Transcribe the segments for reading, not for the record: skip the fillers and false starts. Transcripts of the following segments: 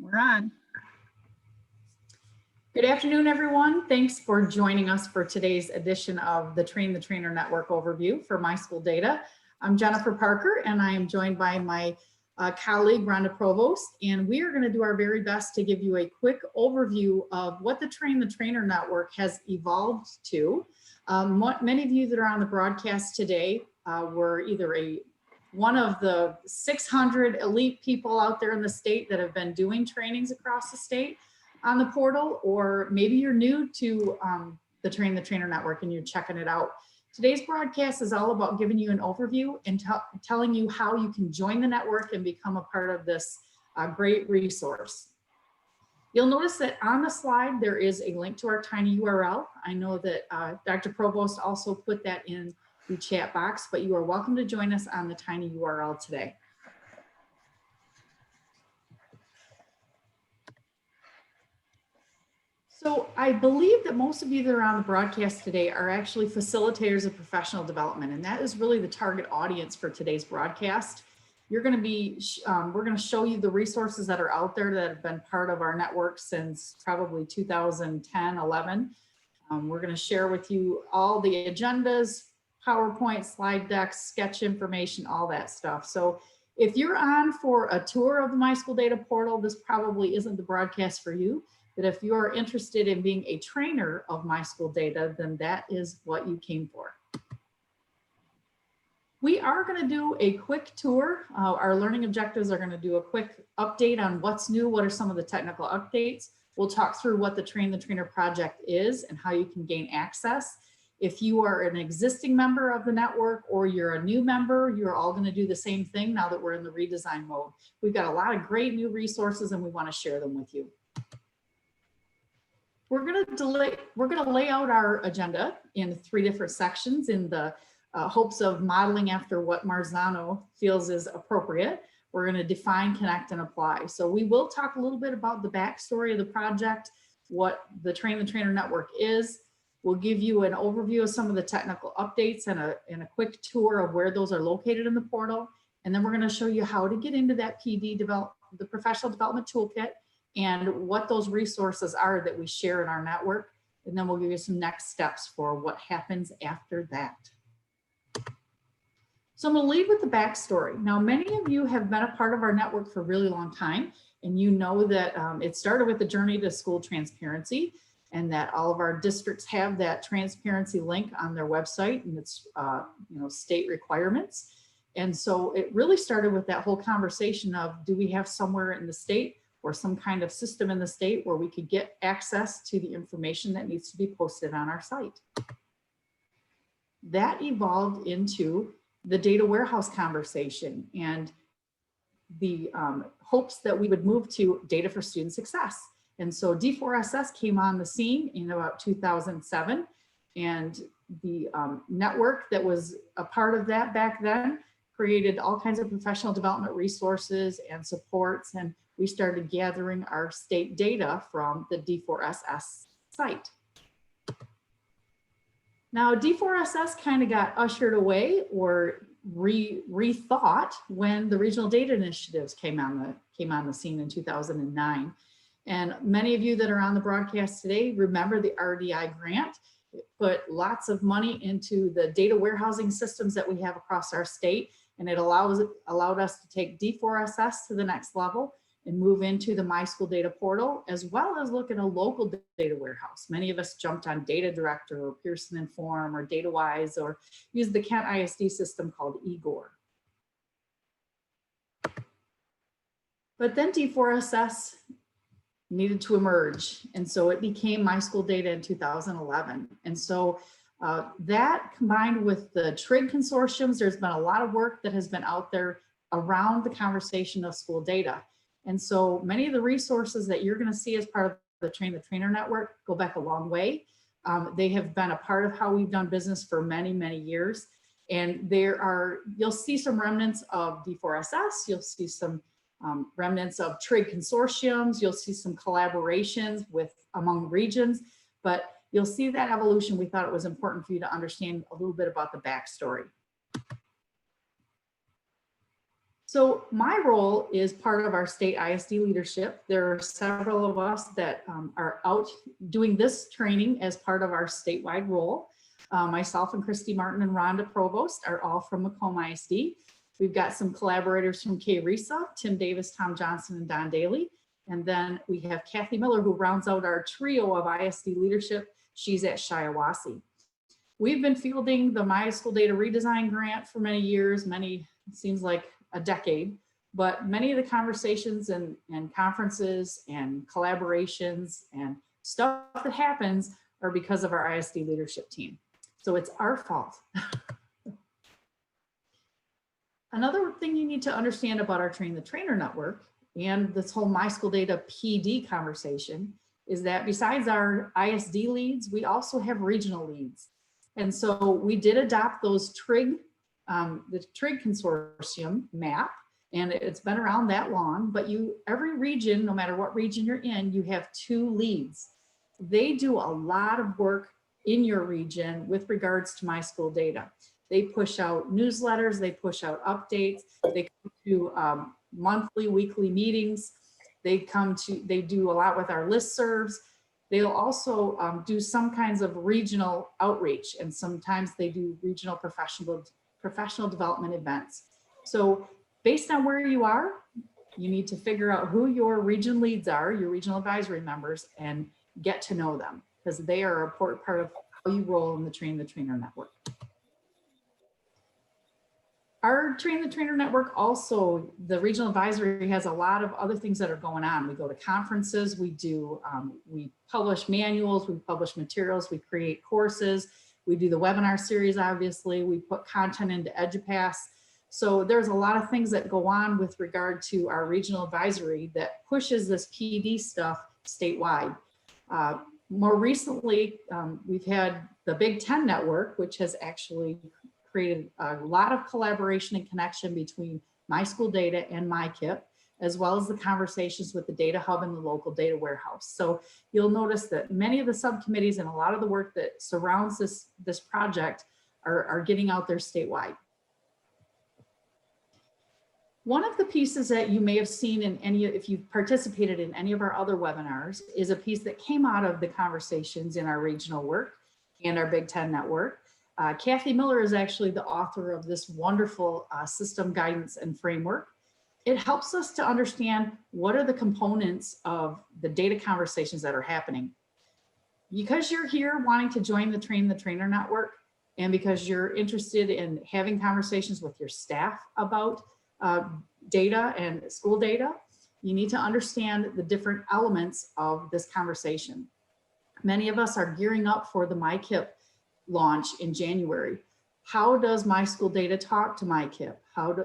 We're on. Good afternoon, everyone. Thanks for joining us for today's edition of the Train the Trainer Network overview for MISchoolData. I'm Jennifer Parker, and I am joined by my colleague, Rhonda Provost, and we are going to do our very best to give you a quick overview of what the Train the Trainer Network has evolved to. Many of you that are on the broadcast today were either one of the 600 elite people out there in the state that have been doing trainings across the state on the portal, or maybe you're new to the Train the Trainer Network and you're checking it out. Today's broadcast is all about giving you an overview and telling you how you can join the network and become a part of this great resource. You'll notice that on the slide there is a link to our tiny URL. I know that Dr. Provost also put that in the chat box, but you are welcome to join us on the tiny URL today. So I believe that most of you that are on the broadcast today are actually facilitators of professional development, and that is really the target audience for today's broadcast. You're going to be, we're going to show you the resources that are out there that have been part of our network since probably 2010, 11. We're going to share with you all the agendas, PowerPoint, slide decks, sketch information, all that stuff. So if you're on for a tour of the MISchoolData portal, this probably isn't the broadcast for you. But if you're interested in being a trainer of MISchoolData, then that is what you came for. We are going to do a quick tour. Our learning objectives are going to do a quick update on what's new, what are some of the technical updates. We'll talk through what the Train the Trainer project is and how you can gain access. If you are an existing member of the network or you're a new member, you're all going to do the same thing now that we're in the redesign mode. We've got a lot of great new resources and we want to share them with you. We're going to lay out our agenda in 3 different sections in the hopes of modeling after what Marzano feels is appropriate. We're going to define, connect, and apply. So we will talk a little bit about the backstory of the project, what the Train the Trainer Network is. We'll give you an overview of some of the technical updates and a quick tour of where those are located in the portal. And then we're going to show you how to get into that PD the Professional Development Toolkit, and what those resources are that we share in our network. And then we'll give you some next steps for what happens after that. So I'm going to lead with the backstory. Now, many of you have been a part of our network for a really long time, and you know that it started with the Journey to School Transparency, and that all of our districts have that transparency link on their website, and it's state requirements. And so it really started with that whole conversation of, do we have somewhere in the state or some kind of system in the state where we could get access to the information that needs to be posted on our site. That evolved into the data warehouse conversation and the hopes that we would move to data for student success. And so D4SS came on the scene in about 2007, and the network that was a part of that back then created all kinds of professional development resources and supports, and we started gathering our state data from the D4SS site. Now, D4SS kind of got ushered away or rethought when the regional data initiatives came on the scene in 2009. And many of you that are on the broadcast today remember the RDI grant. It put lots of money into the data warehousing systems that we have across our state, and it allowed us to take D4SS to the next level and move into the MISchoolData portal, as well as look at a local data warehouse. Many of us jumped on Data Director or Pearson Inform or DataWise, or used the Kent ISD system called Igor. But then D4SS needed to emerge, and so it became MISchoolData in 2011. And so that, combined with the TRIG consortiums, there's been a lot of work that has been out there around the conversation of school data. And so many of the resources that you're going to see as part of the Train the Trainer Network go back a long way. They have been a part of how we've done business for many, many years. And you'll see some remnants of D4SS, you'll see some remnants of TRIG consortiums, you'll see some collaborations among regions, but you'll see that evolution. We thought it was important for you to understand a little bit about the backstory. So my role is part of our state ISD leadership. There are several of us that are out doing this training as part of our statewide role. Myself and Christy Martin and Rhonda Provost are all from Macomb ISD. We've got some collaborators from K-RESA, Tim Davis, Tom Johnson, and Don Daly. And then we have Kathy Miller, who rounds out our trio of ISD leadership. She's at Shiawassee. We've been fielding the MISchoolData redesign grant for many years, it seems like a decade, but many of the conversations and conferences and collaborations and stuff that happens are because of our ISD leadership team. So it's our fault. Another thing you need to understand about our Train the Trainer network and this whole MISchoolData PD conversation is that besides our ISD leads, we also have regional leads. And so we did adopt those the TRIG consortium map, and it's been around that long, but every region, no matter what region you're in, you have 2 leads. They do a lot of work in your region with regards to MISchoolData. They push out newsletters, they push out updates, they come to monthly, weekly meetings. They do a lot with our listservs. They'll also do some kinds of regional outreach, and sometimes they do regional professional development events. So based on where you are, you need to figure out who your region leads are, your regional advisory members, and get to know them, because they are an important part of how you roll in the Train the Trainer network. Our Train the Trainer network also, the regional advisory has a lot of other things that are going on. We go to conferences, we publish manuals, we publish materials, we create courses, we do the webinar series, obviously, we put content into EduPass. So there's a lot of things that go on with regard to our regional advisory that pushes this PD stuff statewide. More recently, we've had the Big Ten Network, which has actually created a lot of collaboration and connection between MISchoolData and MyKIP, as well as the conversations with the Data Hub and the local data warehouse. So you'll notice that many of the subcommittees and a lot of the work that surrounds this project are getting out there statewide. One of the pieces that you may have seen in if you've participated in any of our other webinars, is a piece that came out of the conversations in our regional work and our Big Ten network. Kathy Miller is actually the author of this wonderful system guidance and framework. It helps us to understand what are the components of the data conversations that are happening. Because you're here wanting to join the Train the Trainer network, and because you're interested in having conversations with your staff about data and school data, you need to understand the different elements of this conversation. Many of us are gearing up for the MyKIP launch in January. How does MISchoolData talk to MyKIP?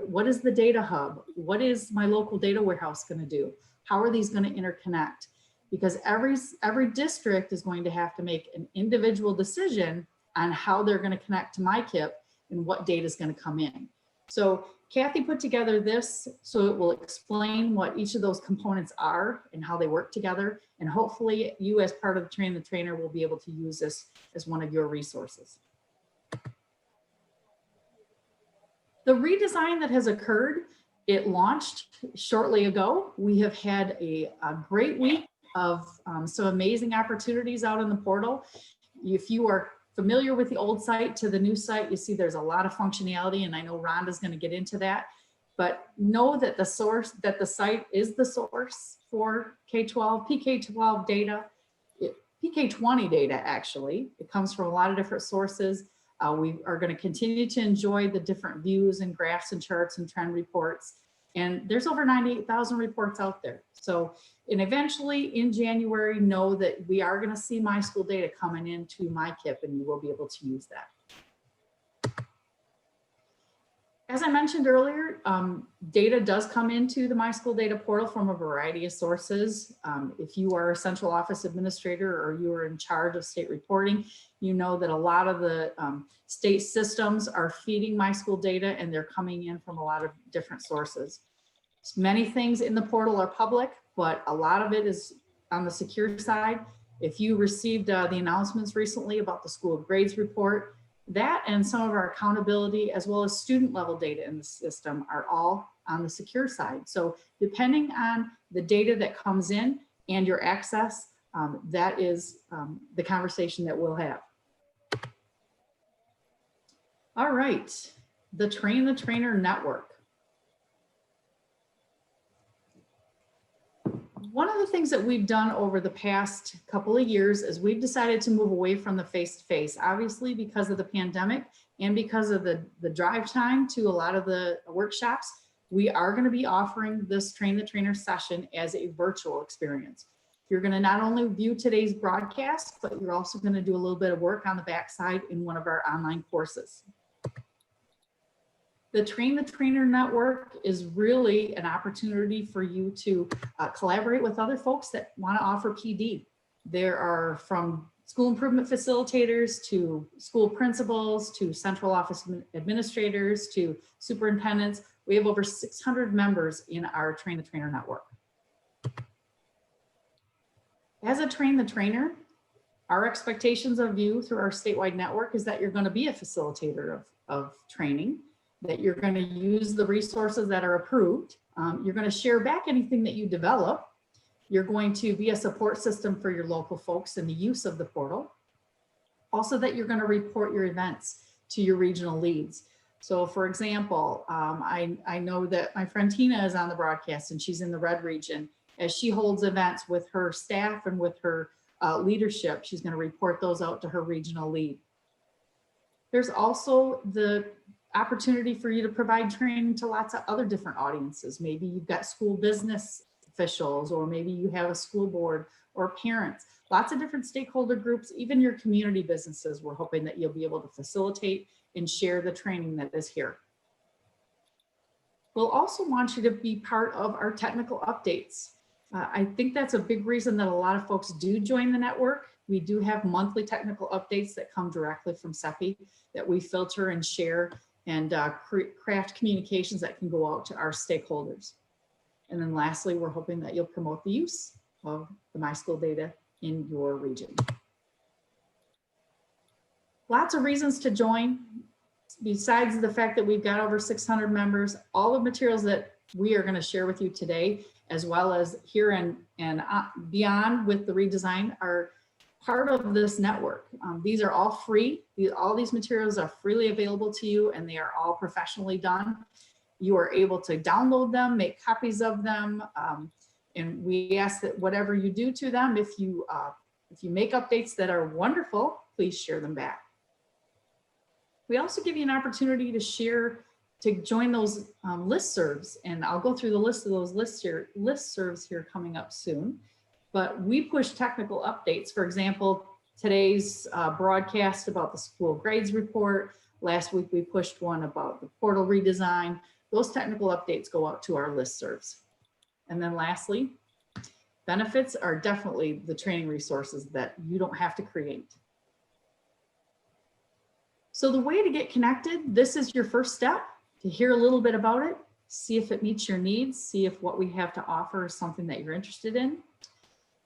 What is the data hub? What is my local data warehouse going to do? How are these going to interconnect? Because every district is going to have to make an individual decision on how they're going to connect to MyKIP and what data is going to come in. So Kathy put together this so it will explain what each of those components are and how they work together. And hopefully you, as part of the Train the Trainer, will be able to use this as one of your resources. The redesign that has occurred, it launched shortly ago. We have had a great week of some amazing opportunities out in the portal. If you are familiar with the old site to the new site, you see there's a lot of functionality, and I know Rhonda's going to get into that, but know that the site is the source for K-12, PK-12 data, PK-20 data actually. It comes from a lot of different sources. We are going to continue to enjoy the different views and graphs and charts and trend reports. And there's over 98,000 reports out there. So, and eventually in January, know that we are going to see MISchoolData coming into MyKIP, and you will be able to use that. As I mentioned earlier, data does come into the MISchoolData portal from a variety of sources. If you are a central office administrator or you are in charge of state reporting, you know that a lot of the state systems are feeding MISchoolData, and they're coming in from a lot of different sources. Many things in the portal are public, but a lot of it is on the secure side. If you received the announcements recently about the school grades report, that and some of our accountability as well as student level data in the system are all on the secure side. So depending on the data that comes in and your access, that is the conversation that we'll have. All right, the Train the Trainer Network. One of the things that we've done over the past couple of years is we've decided to move away from the face-to-face, obviously because of the pandemic and because of the drive time to a lot of the workshops. We are going to be offering this Train the Trainer session as a virtual experience. You're going to not only view today's broadcast, but you're also going to do a little bit of work on the backside in one of our online courses. The Train the Trainer Network is really an opportunity for you to collaborate with other folks that want to offer PD. There are from school improvement facilitators to school principals to central office administrators to superintendents. We have over 600 members in our Train the Trainer Network. As a Train the Trainer, our expectations of you through our statewide network is that you're going to be a facilitator of training, that you're going to use the resources that are approved. You're going to share back anything that you develop. You're going to be a support system for your local folks in the use of the portal. Also that you're going to report your events to your regional leads. So for example, I know that my friend Tina is on the broadcast and she's in the red region. As she holds events with her staff and with her leadership, she's going to report those out to her regional lead. There's also the opportunity for you to provide training to lots of other different audiences. Maybe you've got school business officials, or maybe you have a school board or parents, lots of different stakeholder groups, even your community businesses. We're hoping that you'll be able to facilitate and share the training that is here. We'll also want you to be part of our technical updates. I think that's a big reason that a lot of folks do join the network. We do have monthly technical updates that come directly from CEPI that we filter and share and craft communications that can go out to our stakeholders. And then lastly, we're hoping that you'll promote the use of the MISchoolData in your region. Lots of reasons to join. Besides the fact that we've got over 600 members, all the materials that we are going to share with you today, as well as here and beyond with the redesign, are part of this network. These are all free. All these materials are freely available to you, and they are all professionally done. You are able to download them, make copies of them, and we ask that whatever you do to them, if you make updates that are wonderful, please share them back. We also give you an opportunity to join those listservs, and I'll go through the list of those listservs here coming up soon. But we push technical updates. For example, today's broadcast about the school grades report. Last week, we pushed one about the portal redesign. Those technical updates go out to our listservs. And then lastly, benefits are definitely the training resources that you don't have to create. So the way to get connected, this is your first step, to hear a little bit about it, see if it meets your needs, see if what we have to offer is something that you're interested in.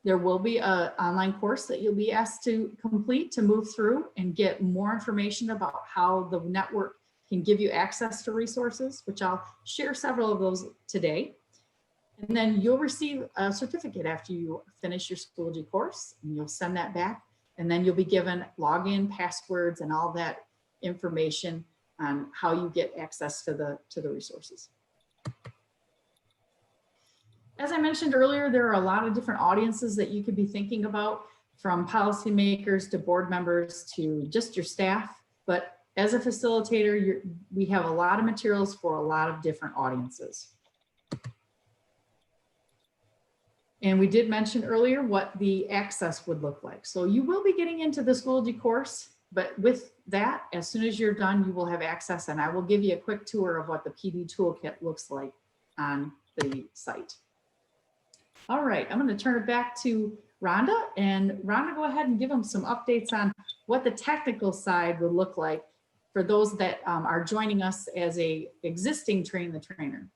There will be an online course that you'll be asked to complete to move through and get more information about how the network can give you access to resources, which I'll share several of those today. And then you'll receive a certificate after you finish your Schoology course, and you'll send that back. And then you'll be given login, passwords, and all that information on how you get access to the resources. As I mentioned earlier, there are a lot of different audiences that you could be thinking about, from policymakers to board members to just your staff. But as a facilitator, we have a lot of materials for a lot of different audiences. And we did mention earlier what the access would look like. So you will be getting into the Schoology course, but with that, as soon as you're done, you will have access, and I will give you a quick tour of what the PD toolkit looks like on the site. All right, I'm going to turn it back to Rhonda, and Rhonda, go ahead and give them some updates on what the technical side would look like for those that are joining us as a existing Train the Trainer.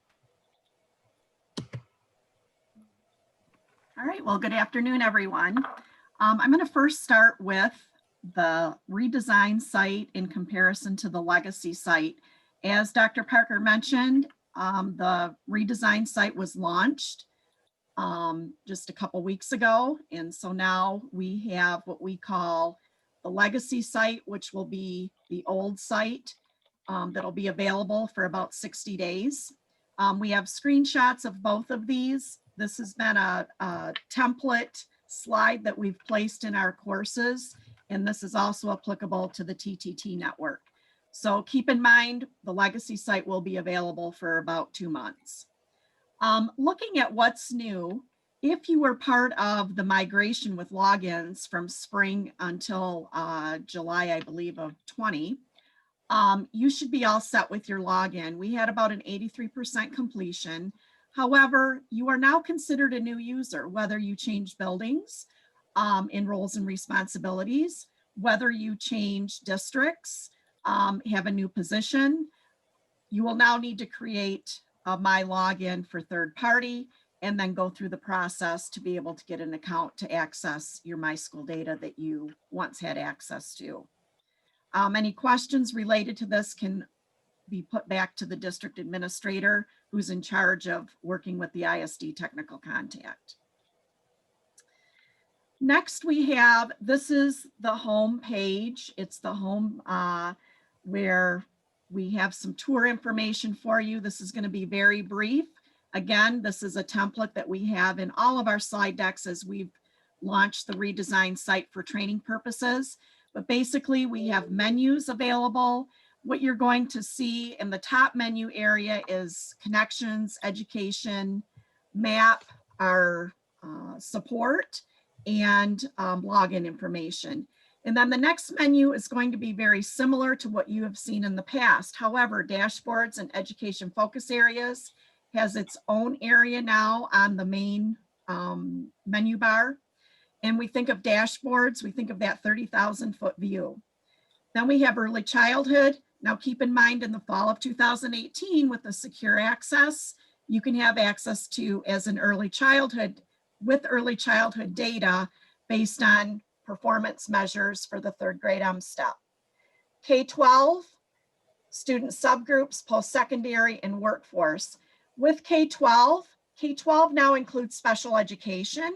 All right, well, good afternoon, everyone. I'm going to first start with the redesigned site in comparison to the legacy site. As Dr. Parker mentioned, The redesigned site was launched just a couple weeks ago. And so now we have what we call the legacy site, which will be the old site that'll be available for about 60 days. We have screenshots of both of these. This has been a template slide that we've placed in our courses, and this is also applicable to the TTT network. So keep in mind, the legacy site will be available for about 2 months. Looking at what's new, if you were part of the migration with logins from spring until July, I believe, of 20, you should be all set with your login. We had about an 83% completion. However, you are now considered a new user, whether you change buildings in roles and responsibilities, whether you change districts, have a new position. You will now need to create a My Login for third party and then go through the process to be able to get an account to access your MISchoolData that you once had access to. Any questions related to this can be put back to the district administrator who's in charge of working with the ISD technical contact. Next we have, this is the home page. It's the home where we have some tour information for you. This is going to be very brief. Again, this is a template that we have in all of our slide decks as we've launched the redesigned site for training purposes. But basically we have menus available. What you're going to see in the top menu area is connections, education, map, our support, and login information. And then the next menu is going to be very similar to what you have seen in the past. However, dashboards and education focus areas has its own area now on the main menu bar. And we think of dashboards, we think of that 30,000-foot view. Then we have early childhood. Now keep in mind in the fall of 2018 with the secure access, you can have access to as an early childhood with early childhood data based on performance measures for the third grade step. K-12, student subgroups, post-secondary, and workforce. With K-12, K-12 now includes special education,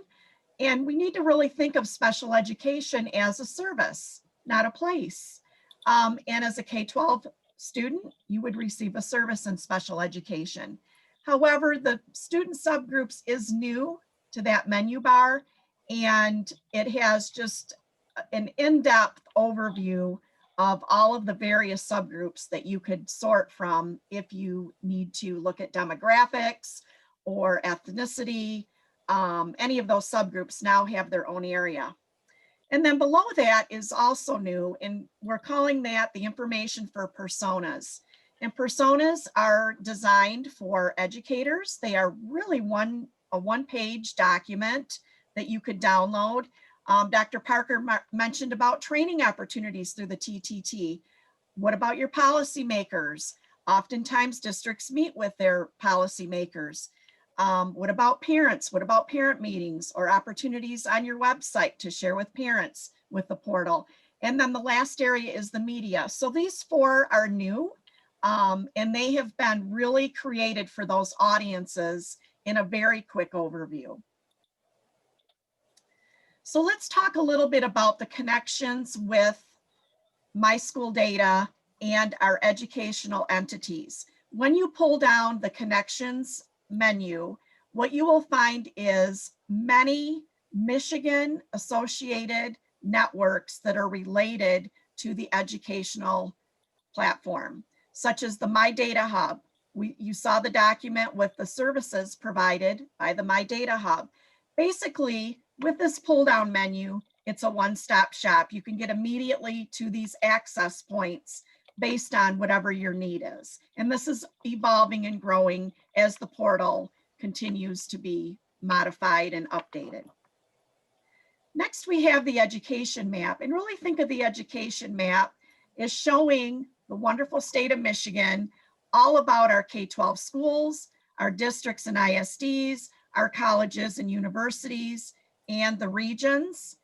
and we need to really think of special education as a service, not a place. And as a K-12 student, you would receive a service in special education. However, the student subgroups is new to that menu bar, and it has just an in-depth overview of all of the various subgroups that you could sort from if you need to look at demographics or ethnicity. Any of those subgroups now have their own area. And then below that is also new, and we're calling that the information for personas. And personas are designed for educators. They are really a one-page document that you could download. Dr. Parker mentioned about training opportunities through the TTT. What about your policymakers? Oftentimes districts meet with their policymakers. What about parents? What about parent meetings or opportunities on your website to share with parents with the portal? And then the last area is the media. So these four are new, and they have been really created for those audiences in a very quick overview. So let's talk a little bit about the connections with MISchoolData and our educational entities. When you pull down the connections menu, what you will find is many Michigan associated networks that are related to the educational platform, such as the My Data Hub. You saw the document with the services provided by the My Data Hub. Basically, with this pull down menu, it's a one-stop shop. You can get immediately to these access points based on whatever your need is. And this is evolving and growing as the portal continues to be modified and updated. Next, we have the education map. And really think of the education map as showing the wonderful state of Michigan, all about our K-12 schools, our districts and ISDs, our colleges and universities, and the regions.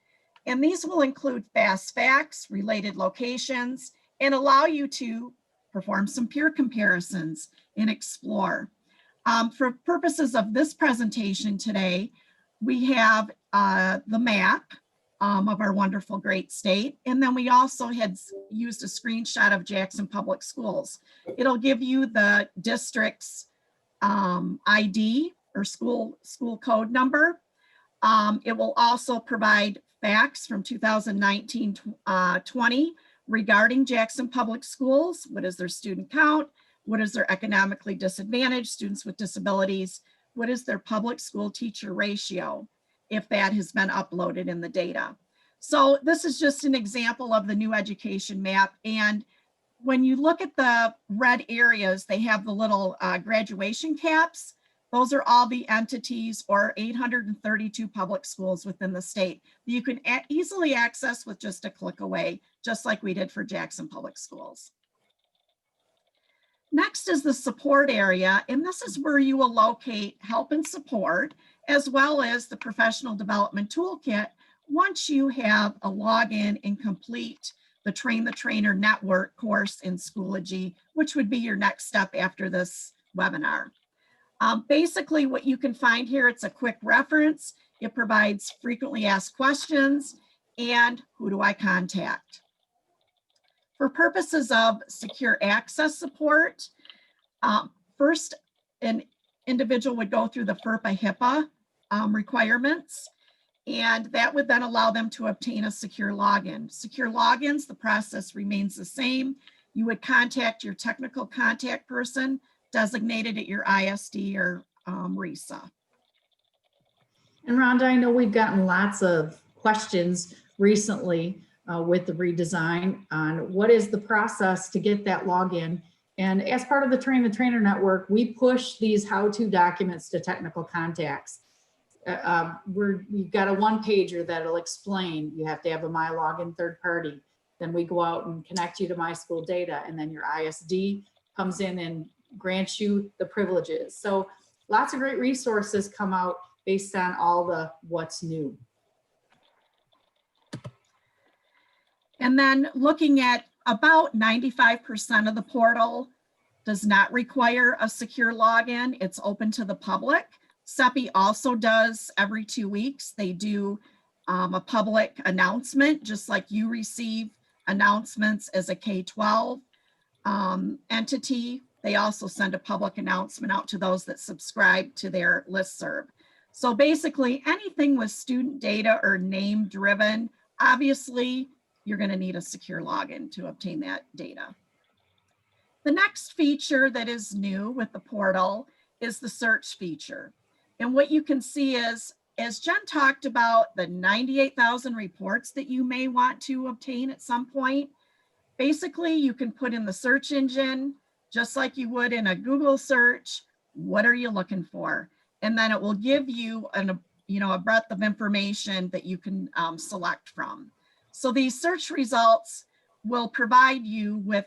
And these will include fast facts, related locations, and allow you to perform some peer comparisons, and explore. For purposes of this presentation today, we have the map of our wonderful great state. And then we also had used a screenshot of Jackson Public Schools. It'll give you the district's ID or school code number. It will also provide facts from 2019-20 regarding Jackson Public Schools. What is their student count? What is their economically disadvantaged students with disabilities? What is their public school teacher ratio, if that has been uploaded in the data? So this is just an example of the new education map. And when you look at the red areas, they have the little graduation caps. Those are all the entities or 832 public schools within the state that you can easily access with just a click away, just like we did for Jackson Public Schools. Next is the support area, and this is where you will locate help and support, as well as the professional development toolkit once you have a login and complete the Train the Trainer Network course in Schoology, which would be your next step after this webinar. Basically, what you can find here, it's a quick reference. It provides frequently asked questions and who do I contact. For purposes of secure access support, first, an individual would go through the FERPA HIPAA requirements, and that would then allow them to obtain a secure login. Secure logins, the process remains the same. You would contact your technical contact person designated at your ISD or RESA. And Rhonda, I know we've gotten lots of questions recently with the redesign on what is the process to get that login. And as part of the Train the Trainer Network, we push these how-to documents to technical contacts. We've got a one-pager that'll explain you have to have a MyLogin third party. Then we go out and connect you to MISchoolData, and then your ISD comes in and grants you the privileges. So lots of great resources come out based on all the what's new. And then looking at about 95% of the portal does not require a secure login. It's open to the public. CEPI also does every 2 weeks. They do a public announcement, just like you receive announcements as a K-12 entity. They also send a public announcement out to those that subscribe to their listserv. So basically anything with student data or name driven, obviously you're going to need a secure login to obtain that data. The next feature that is new with the portal is the search feature. And what you can see is, as Jen talked about, the 98,000 reports that you may want to obtain at some point, basically you can put in the search engine, just like you would in a Google search, what are you looking for? And then it will give you a breadth of information that you can select from. So these search results will provide you with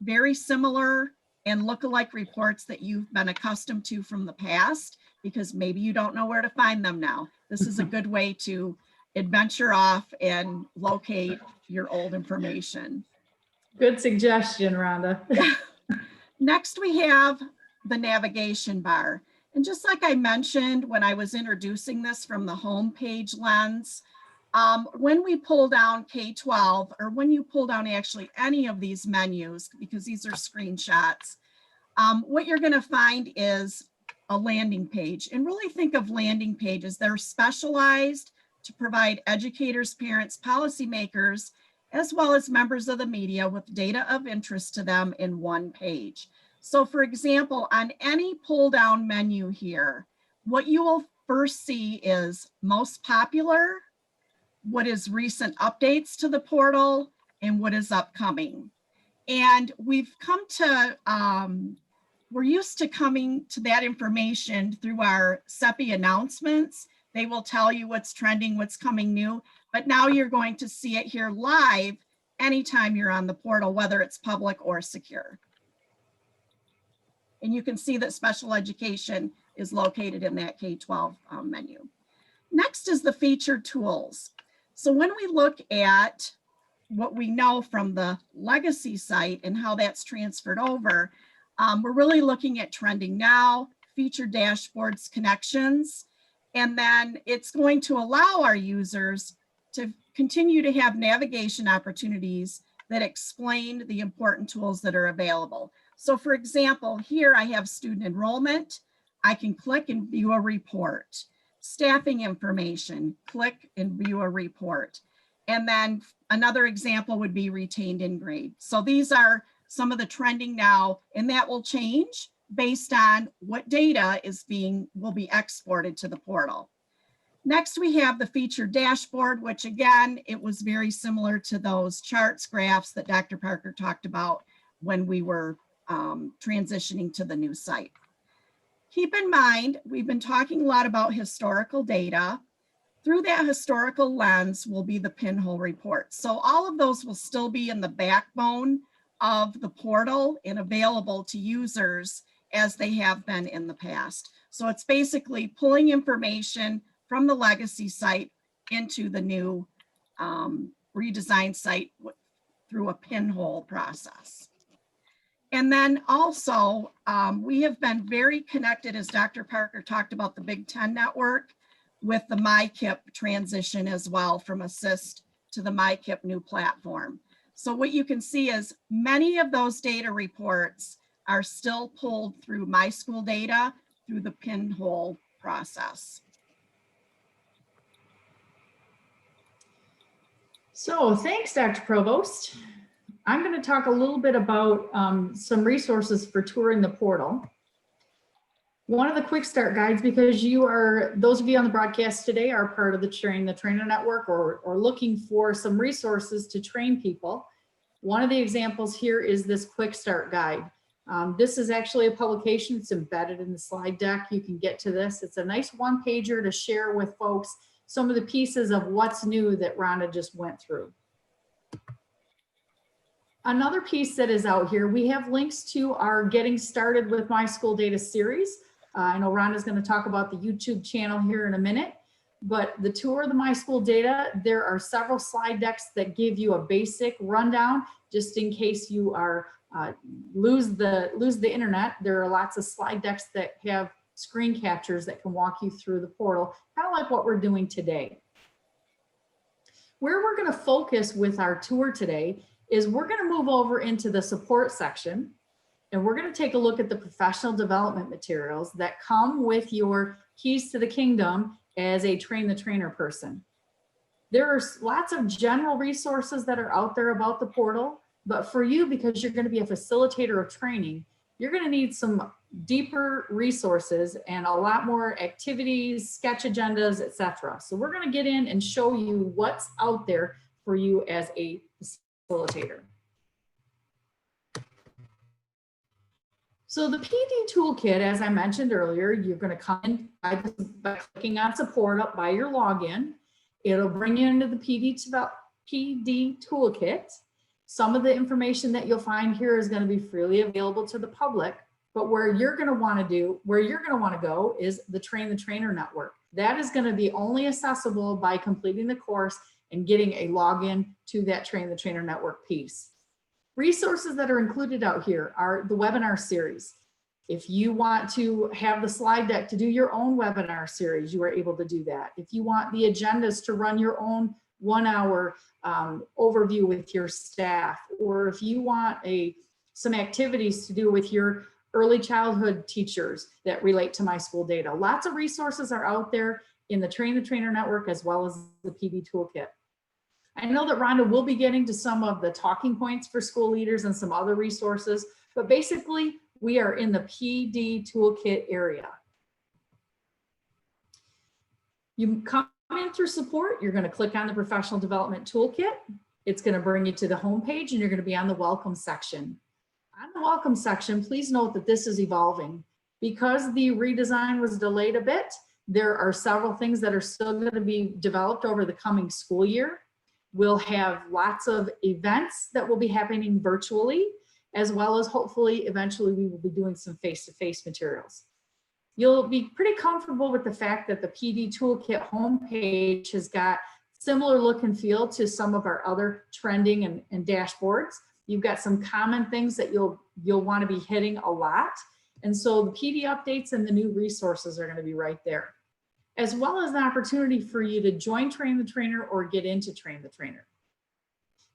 very similar and lookalike reports that you've been accustomed to from the past, because maybe you don't know where to find them now. This is a good way to adventure off and locate your old information. Good suggestion, Rhonda. Next, we have the navigation bar. And just like I mentioned when I was introducing this from the home page lens, when we pull down K-12, or when you pull down actually any of these menus, because these are screenshots, what you're going to find is a landing page. And really think of landing pages. They're specialized to provide educators, parents, policymakers, as well as members of the media with data of interest to them in one page. So for example, on any pull down menu here, what you will first see is most popular, what is recent updates to the portal, and what is upcoming. And we've come to, we're used to coming to that information through our CEPI announcements. They will tell you what's trending, what's coming new, but now you're going to see it here live anytime you're on the portal, whether it's public or secure. And you can see that special education is located in that K-12 menu. Next is the featured tools. So when we look at what we know from the legacy site and how that's transferred over, we're really looking at trending now, feature dashboards, connections, and then it's going to allow our users to continue to have navigation opportunities that explain the important tools that are available. So for example, here I have student enrollment. I can click and view a report. Staffing information, click and view a report. And then another example would be retained in grade. So these are some of the trending now, and that will change based on what data will be exported to the portal. Next, we have the featured dashboard, which again, it was very similar to those charts, graphs that Dr. Parker talked about when we were transitioning to the new site. Keep in mind, we've been talking a lot about historical data. Through that historical lens will be the pinhole report. So all of those will still be in the backbone of the portal and available to users as they have been in the past. So it's basically pulling information from the legacy site into the new redesigned site through a pinhole process. And then also, we have been very connected, as Dr. Parker talked about the Big Ten network, with the MyKIP transition as well from Assist to the MyKIP new platform. So what you can see is many of those data reports are still pulled through MISchoolData through the pinhole process. So thanks, Dr. Provost. I'm going to talk a little bit about some resources for touring the portal. One of the quick start guides, because those of you on the broadcast today are part of the Train the Trainer Network or looking for some resources to train people. One of the examples here is this quick start guide. This is actually a publication. It's embedded in the slide deck. You can get to this. It's a nice one pager to share with folks some of the pieces of what's new that Rhonda just went through. Another piece that is out here, we have links to our Getting Started with MISchoolData series. I know Rhonda's going to talk about the YouTube channel here in a minute, but the tour of the MISchoolData, there are several slide decks that give you a basic rundown, just in case you are lose the internet. There are lots of slide decks that have screen captures that can walk you through the portal, kind of like what we're doing today. Where we're going to focus with our tour today is we're going to move over into the support section, and we're going to take a look at the professional development materials that come with your keys to the kingdom as a Train the Trainer person. There are lots of general resources that are out there about the portal, but for you, because you're going to be a facilitator of training, you're going to need some deeper resources and a lot more activities, sketch agendas, etc. So we're going to get in and show you what's out there for you as a facilitator. So the PD toolkit, as I mentioned earlier, you're going to come in by clicking on support up by your login. It'll bring you into the PD toolkit. Some of the information that you'll find here is going to be freely available to the public, but where you're going to want to go is the Train the Trainer Network. That is going to be only accessible by completing the course and getting a login to that Train the Trainer Network piece. Resources that are included out here are the webinar series. If you want to have the slide deck to do your own webinar series, you are able to do that. If you want the agendas to run your own 1 hour overview with your staff, or if you want some activities to do with your early childhood teachers that relate to MISchoolData. Lots of resources are out there in the Train the Trainer Network as well as the PD Toolkit. I know that Rhonda will be getting to some of the talking points for school leaders and some other resources, but basically we are in the PD Toolkit area. You come in through support, you're going to click on the Professional Development Toolkit. It's going to bring you to the home page and you're going to be on the Welcome section. On the Welcome section, please note that this is evolving. Because the redesign was delayed a bit, there are several things that are still going to be developed over the coming school year. We'll have lots of events that will be happening virtually, as well as hopefully eventually we will be doing some face-to-face materials. You'll be pretty comfortable with the fact that the PD Toolkit homepage has got Similar look and feel to some of our other trending and dashboards. You've got some common things that you'll want to be hitting a lot. And so the PD updates and the new resources are going to be right there, as well as an opportunity for you to join Train the Trainer or get into Train the Trainer.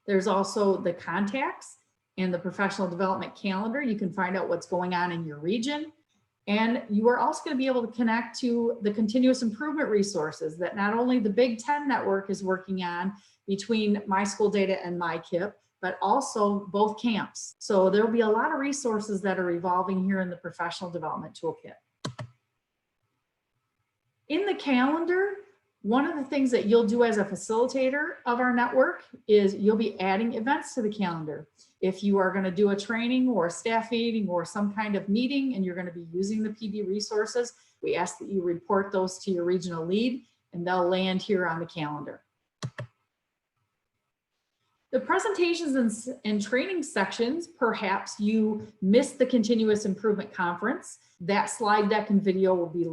There's also the contacts and the professional development calendar. You can find out what's going on in your region. And you are also going to be able to connect to the continuous improvement resources that not only the Big Ten network is working on between MISchoolData and MyKIP, but also both camps. So there'll be a lot of resources that are evolving here in the professional development toolkit. In the calendar, one of the things that you'll do as a facilitator of our network is you'll be adding events to the calendar. If you are going to do a training or a staff meeting or some kind of meeting and you're going to be using the PD resources, we ask that you report those to your regional lead and they'll land here on the calendar. The presentations and training sections, perhaps you missed the continuous improvement conference. That slide deck and video will be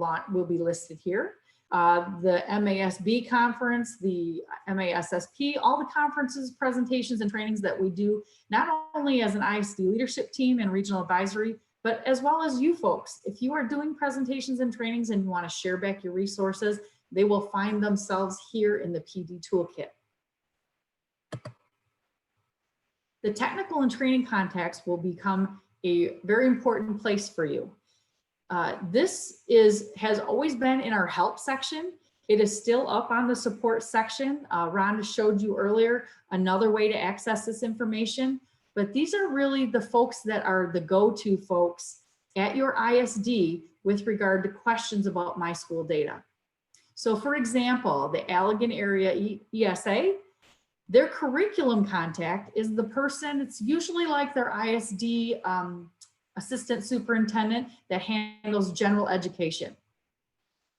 listed here. The MASB conference, the MASSP, all the conferences, presentations, and trainings that we do, not only as an ISD leadership team and regional advisory, but as well as you folks. If you are doing presentations and trainings and you want to share back your resources, they will find themselves here in the PD toolkit. The technical and training contacts will become a very important place for you. This has always been in our help section. It is still up on the support section. Rhonda showed you earlier another way to access this information, but these are really the folks that are the go-to folks at your ISD with regard to questions about MISchoolData. So for example, the Allegan area ESA, their curriculum contact is the person, it's usually like their ISD assistant superintendent that handles general education.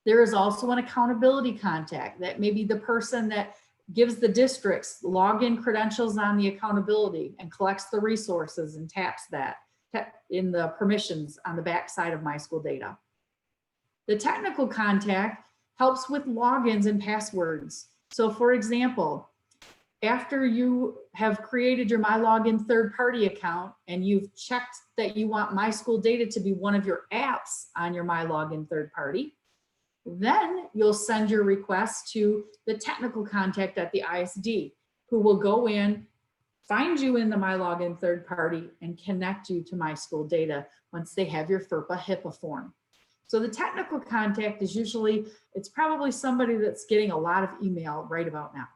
There is also an accountability contact that may be the person that gives the districts login credentials on the accountability and collects the resources and taps that in the permissions on the back side of MISchoolData. The technical contact helps with logins and passwords. So for example, after you have created your MyLogin third-party account and you've checked that you want MISchoolData to be one of your apps on your MyLogin third-party, then you'll send your request to the technical contact at the ISD, who will go in, find you in the MyLogin third-party, and connect you to MISchoolData once they have your FERPA HIPAA form. So the technical contact is usually, it's probably somebody that's getting a lot of email right about now.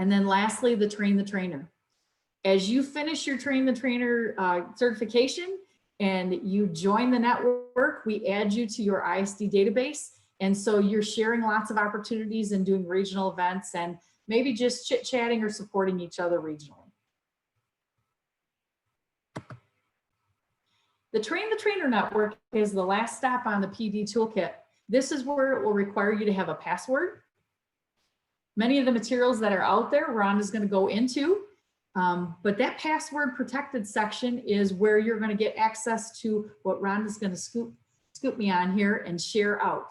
And then lastly, the Train the Trainer. As you finish your Train the Trainer certification and you join the network, we add you to your ISD database. And so you're sharing lots of opportunities and doing regional events and maybe just chit-chatting or supporting each other regionally. The Train the Trainer network is the last stop on the PD toolkit. This is where it will require you to have a password. Many of the materials that are out there, Rhonda's going to go into, but that password protected section is where you're going to get access to what Rhonda's going to scoop me on here and share out.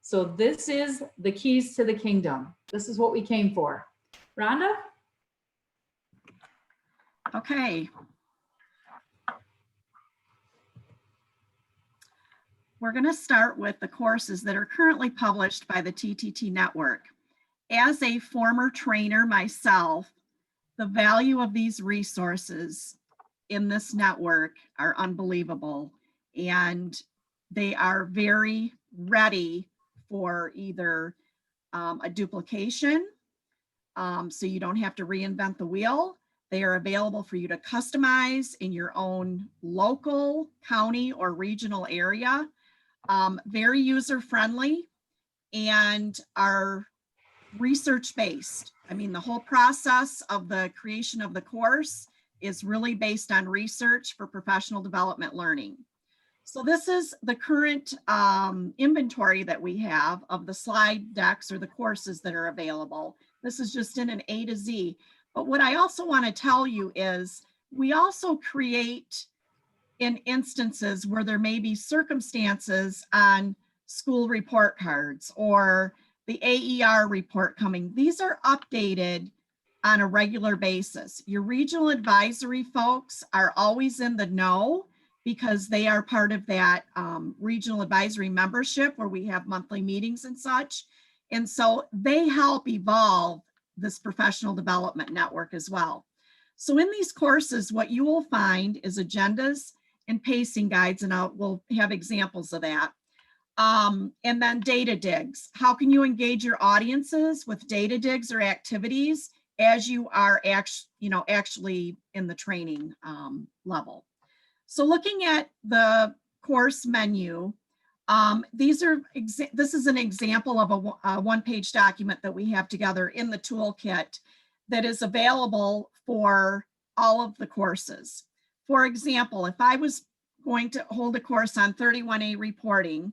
So this is the keys to the kingdom. This is what we came for. Rhonda? Okay. We're going to start with the courses that are currently published by the TTT network. As a former trainer myself, the value of these resources in this network are unbelievable, and they are very ready for either a duplication, so you don't have to reinvent the wheel. They are available for you to customize in your own local, county, or regional area. Very user-friendly and are research-based. I mean, the whole process of the creation of the course is really based on research for professional development learning. So this is the current inventory that we have of the slide decks or the courses that are available. This is just in an A to Z. But what I also want to tell you is we also create in instances where there may be circumstances on school report cards, or the AER report coming. These are updated on a regular basis. Your regional advisory folks are always in the know because they are part of that regional advisory membership where we have monthly meetings and such. And so they help evolve this professional development network as well. So in these courses, what you will find is agendas and pacing guides, and we'll have examples of that. And then data digs. How can you engage your audiences with data digs or activities as you are actually in the training level? So looking at the course menu, this is an example of a one-page document that we have together in the toolkit that is available for all of the courses. For example, if I was going to hold a course on 31A reporting,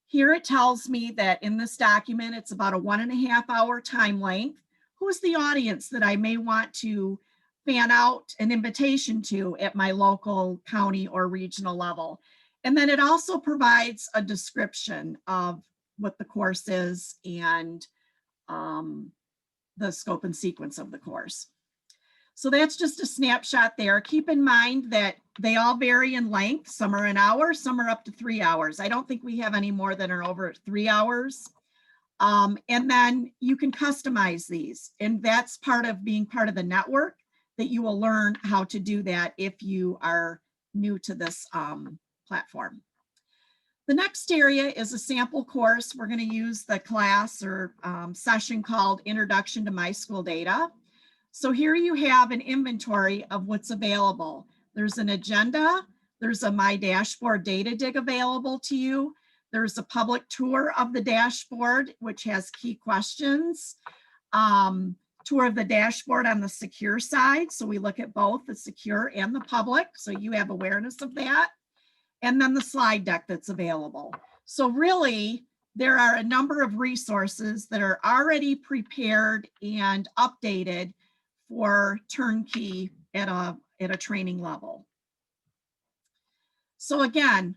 here it tells me that in this document, it's about a 1.5 hour time length. Who's the audience that I may want to fan out an invitation to at my local county or regional level? And then it also provides a description of what the course is and the scope and sequence of the course. So that's just a snapshot there. Keep in mind that they all vary in length. Some are an hour, some are up to 3 hours. I don't think we have any more that are over 3 hours. And then you can customize these. And that's part of being part of the network, that you will learn how to do that if you are new to this platform. The next area is a sample course. We're going to use the class or session called Introduction to MISchoolData. So here you have an inventory of what's available. There's an agenda, there's a My Dashboard data dig available to you. There's a public tour of the dashboard, which has key questions. Tour of the dashboard on the secure side. So we look at both the secure and the public. So you have awareness of that. And then the slide deck that's available. So really, there are a number of resources that are already prepared and updated for turnkey at a training level. So again,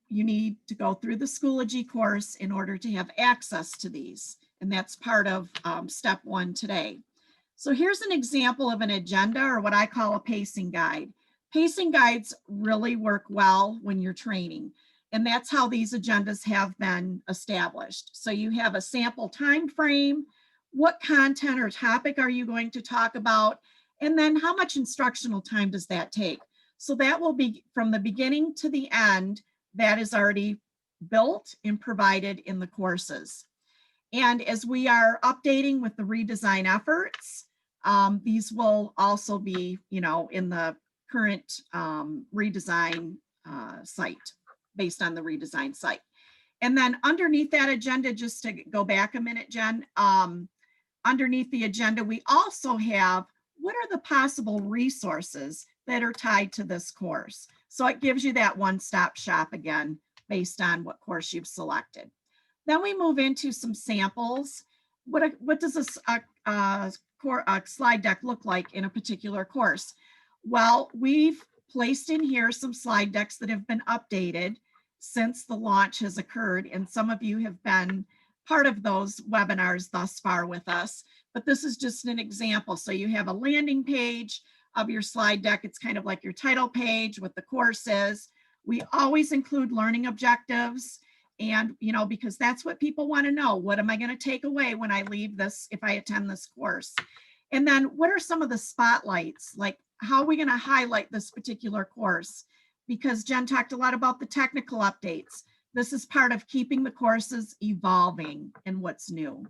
you need to go through the Schoology course in order to have access to these. And that's part of step 1 today. So here's an example of an agenda, or what I call a pacing guide. Pacing guides really work well when you're training. And that's how these agendas have been established. So you have a sample time frame. What content or topic are you going to talk about? And then how much instructional time does that take? So that will be from the beginning to the end. That is already built and provided in the courses. And as we are updating with the redesign efforts, these will also be, in the current redesign site, based on the redesign site. And then underneath that agenda, just to go back a minute, Jen, underneath the agenda, we also have what are the possible resources that are tied to this course. So it gives you that one-stop shop again, based on what course you've selected. Then we move into some samples. What does a slide deck look like in a particular course? Well, we've placed in here some slide decks that have been updated since the launch has occurred, and some of you have been part of those webinars thus far with us, but this is just an example. So you have a landing page of your slide deck. It's kind of like your title page, what the course is. We always include learning objectives, and because that's what people want to know. What am I going to take away when I leave this, if I attend this course? And then what are some of the spotlights? Like, how are we going to highlight this particular course? Because Jen talked a lot about the technical updates. This is part of keeping the courses evolving and what's new.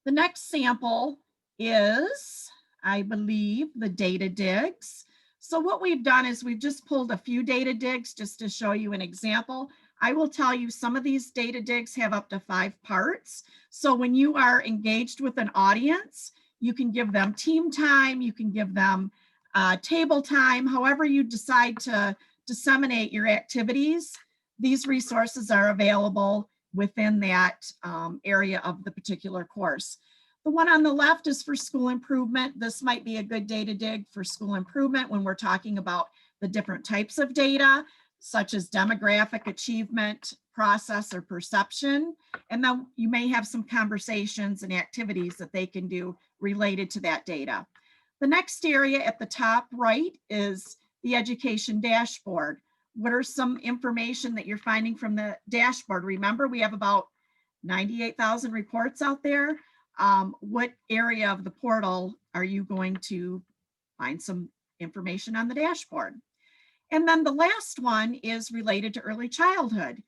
The next sample is, I believe, the data digs. So what we've done is we've just pulled a few data digs just to show you an example. I will tell you some of these data digs have up to 5 parts. So when you are engaged with an audience, you can give them team time, you can give them table time, however you decide to disseminate your activities. These resources are available within that area of the particular course. The one on the left is for school improvement. This might be a good data dig for school improvement when we're talking about the different types of data. such as demographic, achievement, process, or perception. And then you may have some conversations and activities that they can do related to that data. The next area at the top right is the education dashboard. What are some information that you're finding from the dashboard? Remember, we have about 98,000 reports out there. What area of the portal are you going to find some information on the dashboard? And then the last one is related to early childhood.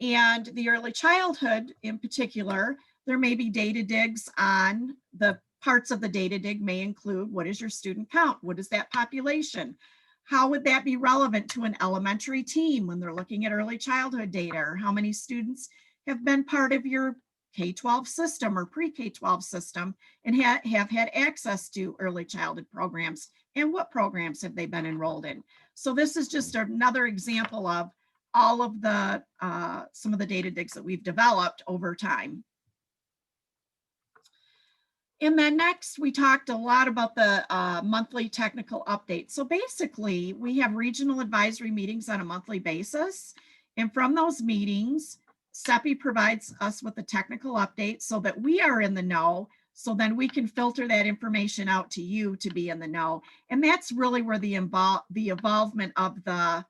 And the early childhood in particular, there may be data digs on the parts of the data dig may include what is your student count? What is that population? How would that be relevant to an elementary team when they're looking at early childhood data? Or how many students have been part of your K-12 system or pre-K-12 system and have had access to early childhood programs? And what programs have they been enrolled in? So this is just another example of all of the some of the data digs that we've developed over time. And then next, we talked a lot about the monthly technical update. So basically, we have regional advisory meetings on a monthly basis. And from those meetings, CEPI provides us with a technical update so that we are in the know. So then we can filter that information out to you to be in the know. And that's really where the involvement of the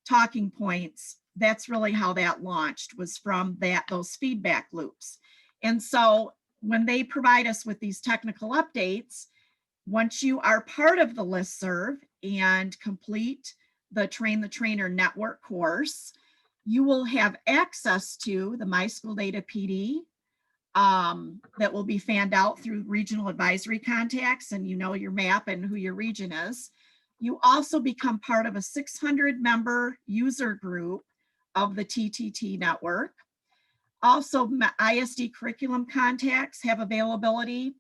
talking points, that's really how that launched, was from those feedback loops. And so when they provide us with these technical updates, once you are part of the listserv and complete the Train the Trainer Network course, you will have access to the MISchoolData PD that will be fanned out through regional advisory contacts, and you know your map and who your region is. You also become part of a 600-member user group of the TTT network. Also, ISD curriculum contacts have availability.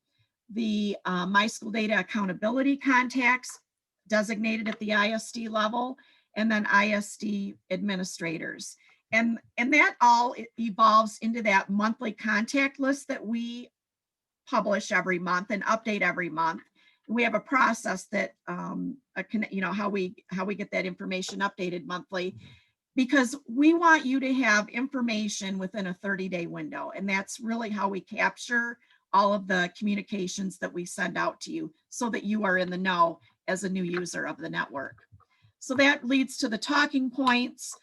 The MISchoolData accountability contacts designated at the ISD level, and then ISD administrators. And that all evolves into that monthly contact list that we publish every month and update every month. We have a process that, how we get that information updated monthly, because we want you to have information within a 30-day window. And that's really how we capture all of the communications that we send out to you so that you are in the know as a new user of the network. So that leads to the talking points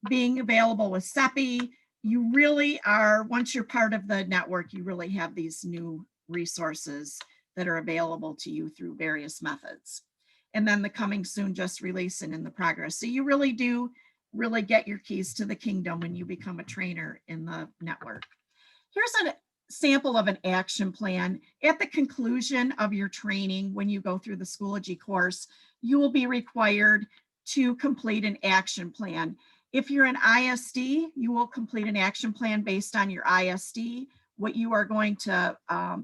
being available with CEPI. You really are, once you're part of the network, you really have these new resources that are available to you through various methods. And then the coming soon just release and in the progress. So you really do get your keys to the kingdom when you become a trainer in the network. Here's a sample of an action plan. At the conclusion of your training, when you go through the Schoology course, you will be required to complete an action plan. If you're an ISD, you will complete an action plan based on your ISD, what you are going to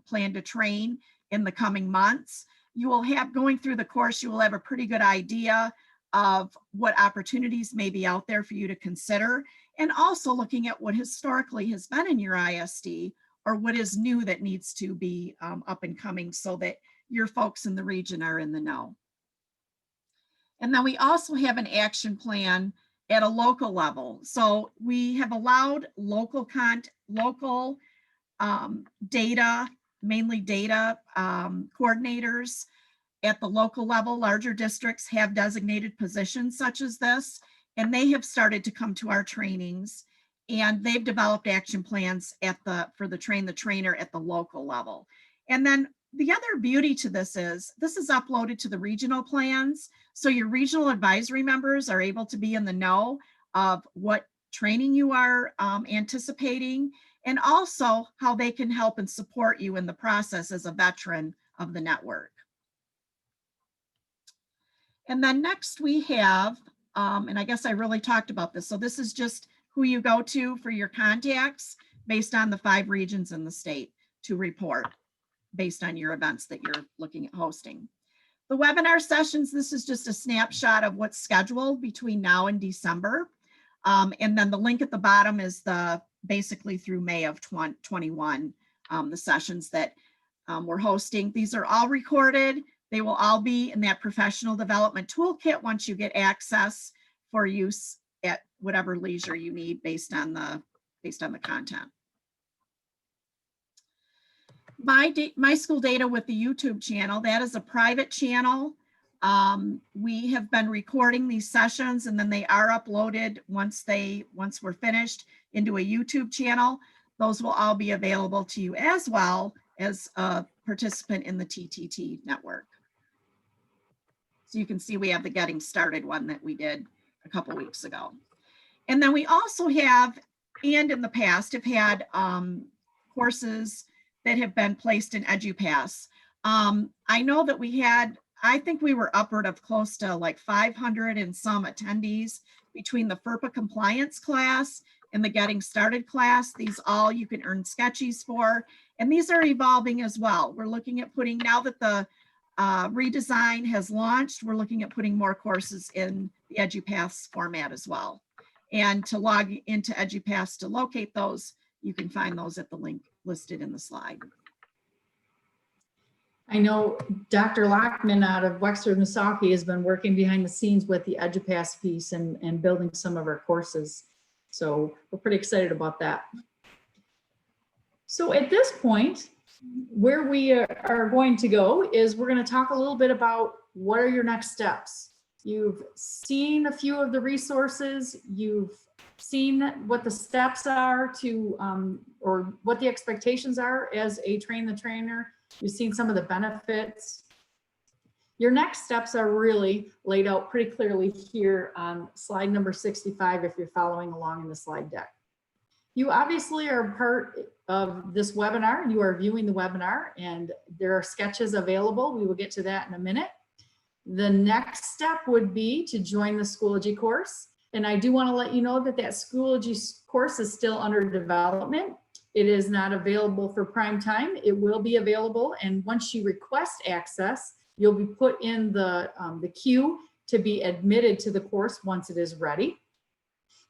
plan to train in the coming months. You will have, going through the course, you will have a pretty good idea of what opportunities may be out there for you to consider, and also looking at what historically has been in your ISD or what is new that needs to be up and coming so that your folks in the region are in the know. And then we also have an action plan at a local level. So we have allowed local data, mainly data coordinators at the local level. Larger districts have designated positions such as this, and they have started to come to our trainings, and they've developed action plans for the Train the Trainer at the local level. And then the other beauty to this is uploaded to the regional plans. So your regional advisory members are able to be in the know of what training you are anticipating, and also how they can help and support you in the process as a veteran of the network. And then next we have, and I guess I really talked about this, so this is just who you go to for your contacts based on the 5 regions in the state to report based on your events that you're looking at hosting. The webinar sessions, this is just a snapshot of what's scheduled between now and December. And then the link at the bottom is basically through May of 2021, the sessions that we're hosting. These are all recorded. They will all be in that professional development toolkit once you get access for use at whatever leisure you need based on the content. MISchoolData with the YouTube channel, that is a private channel. We have been recording these sessions, and then they are uploaded once we're finished into a YouTube channel. Those will all be available to you as well as a participant in the TTT network. So you can see we have the Getting Started one that we did a couple weeks ago. And then we also have, and in the past have had courses that have been placed in EduPass. I know that we had, I think we were upward of close to like 500 and some attendees between the FERPA compliance class and the Getting Started class. These all you can earn sketchies for, and these are evolving as well. We're looking at putting, now that the redesign has launched, we're looking at putting more courses in the EduPass format as well. And to log into EduPass to locate those, you can find those at the link listed in the slide. I know Dr. Lockman out of Wexford, Missaukee has been working behind the scenes with the EduPass piece and building some of our courses. So we're pretty excited about that. So at this point, where we are going to go is we're going to talk a little bit about what are your next steps. You've seen a few of the resources, you've seen what the steps are to, or what the expectations are as a train the trainer. You've seen some of the benefits. Your next steps are really laid out pretty clearly here on slide number 65 if you're following along in the slide deck. You obviously are part of this webinar. You are viewing the webinar and there are sketches available. We will get to that in a minute. The next step would be to join the Schoology course. And I do want to let you know that that Schoology course is still under development. It is not available for prime time. It will be available. And once you request access, you'll be put in the queue to be admitted to the course once it is ready.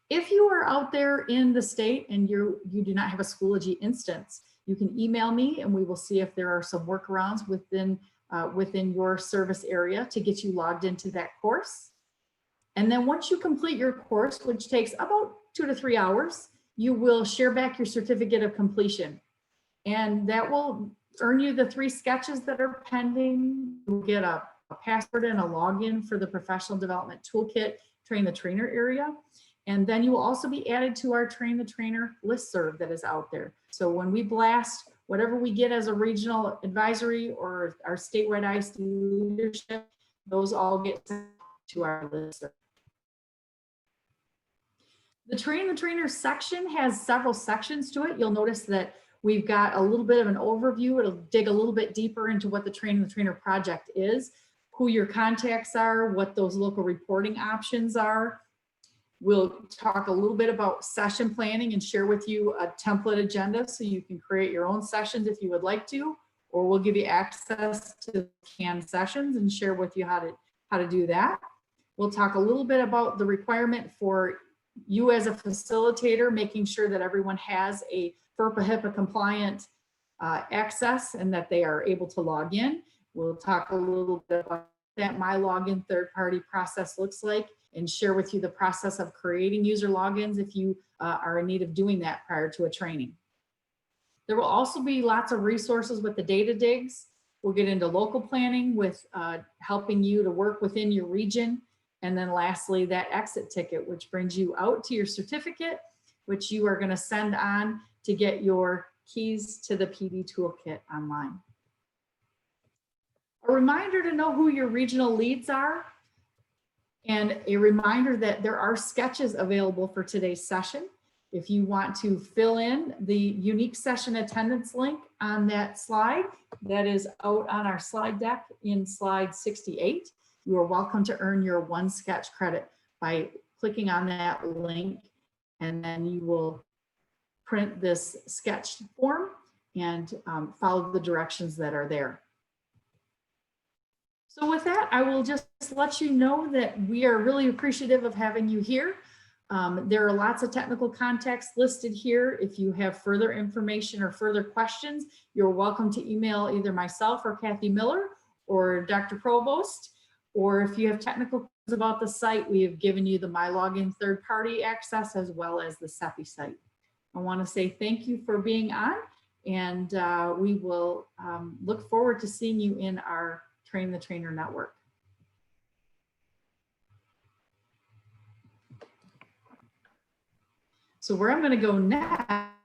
If you are out there in the state and you do not have a Schoology instance, you can email me and we will see if there are some workarounds within your service area to get you logged into that course. And then once you complete your course, which takes about 2 to 3 hours, you will share back your certificate of completion. And that will earn you the 3 sketches that are pending. You'll get a password and a login for the professional development toolkit, Train the Trainer area. And then you will also be added to our Train the Trainer listserv that is out there. So when we blast whatever we get as a regional advisory or our statewide ISD leadership, those all get sent to our listserv. The Train the Trainer section has several sections to it. You'll notice that we've got a little bit of an overview. It'll dig a little bit deeper into what the Train the Trainer project is, who your contacts are, what those local reporting options are. We'll talk a little bit about session planning and share with you a template agenda so you can create your own sessions if you would like to, or we'll give you access to canned sessions and share with you how to do that. We'll talk a little bit about the requirement for you as a facilitator, making sure that everyone has a FERPA HIPAA compliant access and that they are able to log in. We'll talk a little bit about that My Login third-party process looks like and share with you the process of creating user logins if you are in need of doing that prior to a training. There will also be lots of resources with the data digs. We'll get into local planning with helping you to work within your region. And then lastly, that exit ticket, which brings you out to your certificate, which you are going to send on to get your keys to the PD toolkit online. A reminder to know who your regional leads are, and a reminder that there are sketches available for today's session. If you want to fill in the unique session attendance link on that slide, that is out on our slide deck in slide 68. You are welcome to earn your 1 sketch credit by clicking on that link, and then you will print this sketch form and follow the directions that are there. So with that, I will just let you know that we are really appreciative of having you here. There are lots of technical contacts listed here. If you have further information or further questions, you're welcome to email either myself or Kathy Miller or Dr. Provost, or if you have technical questions about the site, we have given you the MyLogin third-party access as well as the CEPI site. I want to say thank you for being on, and we will look forward to seeing you in our Train the Trainer network. So where I'm going to go next